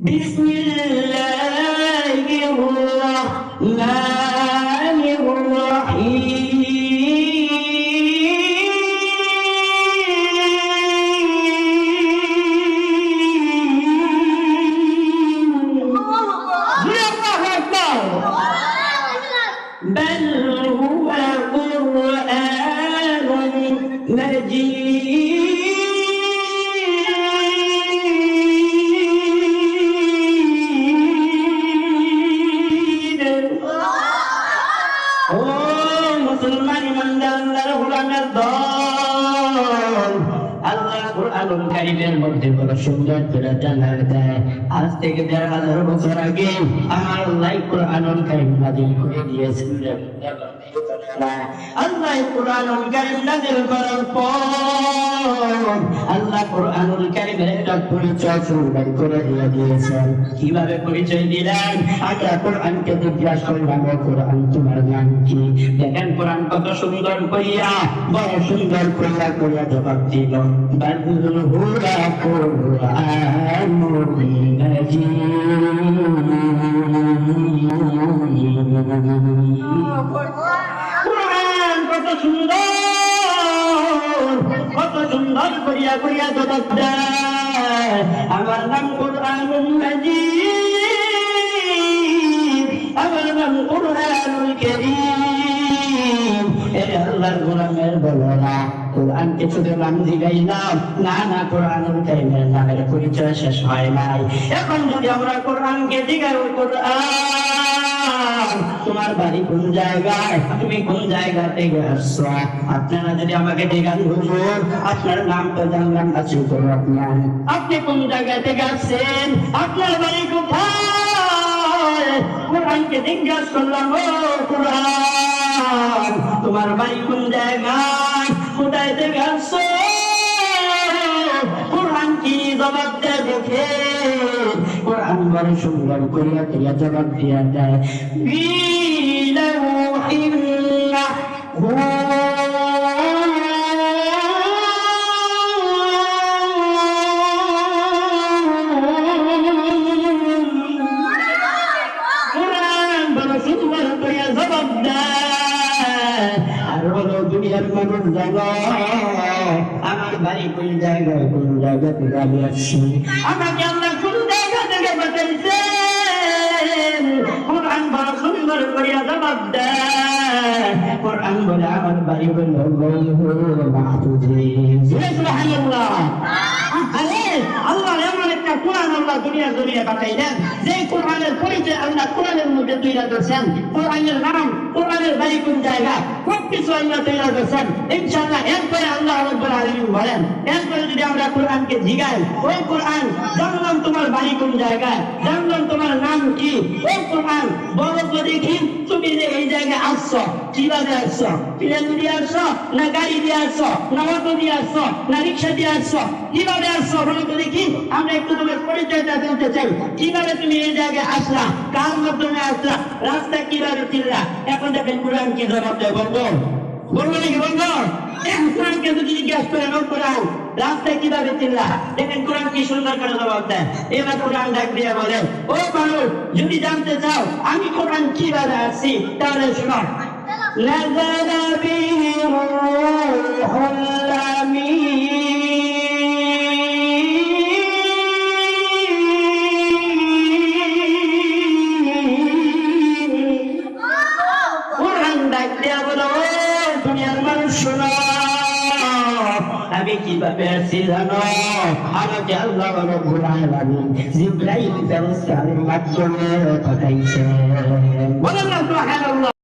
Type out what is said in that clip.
বিসমিল্লাহির রহমানির রহিম। بل هو قرآن مجيد ও মুসলমান ইমানদার কোরআনের দল, আল্লাহ কোরআনুল কারীমের মধ্যে বড় সুন্দর করে জানা দেয়। আজ থেকে ১,৫০০ বছর আগে আমার আল্লাহ কোরআনুল কারীম নাযিল করে দিয়েছিলেন। আল্লাহ কোরআনুল কারীম নাযিল করার পর আল্লাহ কোরআনুল কারীমের একটা পরিচয় সুন্দর করে দিয়ে দিয়েছেন। কিভাবে পরিচয় দিলেন? আগে কোরআনকে জিজ্ঞাসা করলাম, কোরআন তোমার নাম কি? দেখেন কোরআন কত সুন্দর করিয়া, বড় সুন্দর করিয়া করিয়া জবাব দিল, বাদুল হুদা কোরআনুল মাজিদ। কত সুন্দর করিয়া করিয়া জবাব দেয়, আমার নাম কোরআনুল মাজিদ, আমার নাম কোরআনুল কারীম। আল্লাহর গোলামের বলো না কোরআনকে শুধু নাম দিলাম, না না, কোরআনুল কারীমের নামের পরিচয় শেষ হয় নাই। এখন যদি আমরা কোরআনকে জিজ্ঞাসা কোরআন তোমার বাড়ি কোন জায়গায়, তুমি কোন জায়গা থেকে আসছো, আপনারা যদি আমাকে জিজ্ঞাসা হুজুর আপনার নাম তো জানলাম না, রহমান, আপনি কোন জায়গা থেকে আসছেন, আপনার বাড়ি কোথায়? কোরআনকে জিজ্ঞাসা করলাম, ও কোরআন তোমার বাড়ি কোন জায়গায়, কোথায় থেকে আসছো? কোরআন কি জবাব দেয়? দেখে কোরআন বড় সুন্দর করিয়া করিয়া জবাব দিয়া দেয়, কোরআন বড় সুন্দর করিয়া জবাব দেয়। আর বলো দুনিয়ার মানুষ জানো আমার বাড়ি কোন জায়গায়, কোন জায়গা থেকে আমি আসছি, আমাকে আল্লাহ কোন জায়গা থেকে বাঁচাইছেন? কোরআন বড় সুন্দর করিয়া জবাব দেয়। কোরআন বলে আমার বাড়ি হলো সুবহানাল্লাহ। আল্লাহ এমন একটা কোরআন আল্লাহ দুনিয়া জমিনে পাঠাইলেন, যে কোরআনের পরিচয় আল্লাহ কোরআনের মধ্যে তৈরি করেছেন। কোরআনের নাম, কোরআনের বাড়ি কোন জায়গা, সবকিছু আল্লাহ তৈরি করেছেন। ইনশাআল্লাহ এরপরে আল্লাহ রাব্বুল আলামিন বলেন, এরপরে যদি আমরা কোরআনকে জিগাই, ও কোরআন জানলাম তোমার বাড়ি কোন জায়গায়, জানলাম তোমার নাম কি, ও কোরআন বলো তো দেখি তুমি যে এই জায়গায় আসছো, কিভাবে আসছো? প্লেন দিয়ে আসছো, না গাড়ি দিয়ে আসছো, না অটো দিয়ে আসছো, না রিক্সা দিয়ে আসছো, কিভাবে আসছো বলো তো দেখি? আমরা একটু তোমার পরিচয়টা জানতে চাই। কিভাবে তুমি এই জায়গায় আসলা, কার মাধ্যমে আসলা, রাস্তা কিভাবে চিনলা? এখন দেখেন কোরআন কি জবাব দেয়, বলবো বলবো নাকি বলবো? কোরআনকে যদি জিজ্ঞাসা করেন, ও কোরআন রাস্তায় কিভাবে চিনলা, দেখেন কোরআন কি সুন্দর করে জবাব দেয়। এবার কোরআন ডাক দিয়ে বলে, ও মানুষ যদি জানতে চাও আমি কোরআন কিভাবে আসছি, তাহলে শোনো, নাযালা বিহি রূহুল আমিন। কোরআন ডাক দিয়ে বলো, দুনিয়ার মানুষ শোনো, আমি কিভাবে আসছি জানো? আমাকে আল্লাহ রাব্বুল আলামিন জিবরাইল ফেরেশতার মাধ্যমে পাঠাইছেন। বলেন না সুবহানাল্লাহ।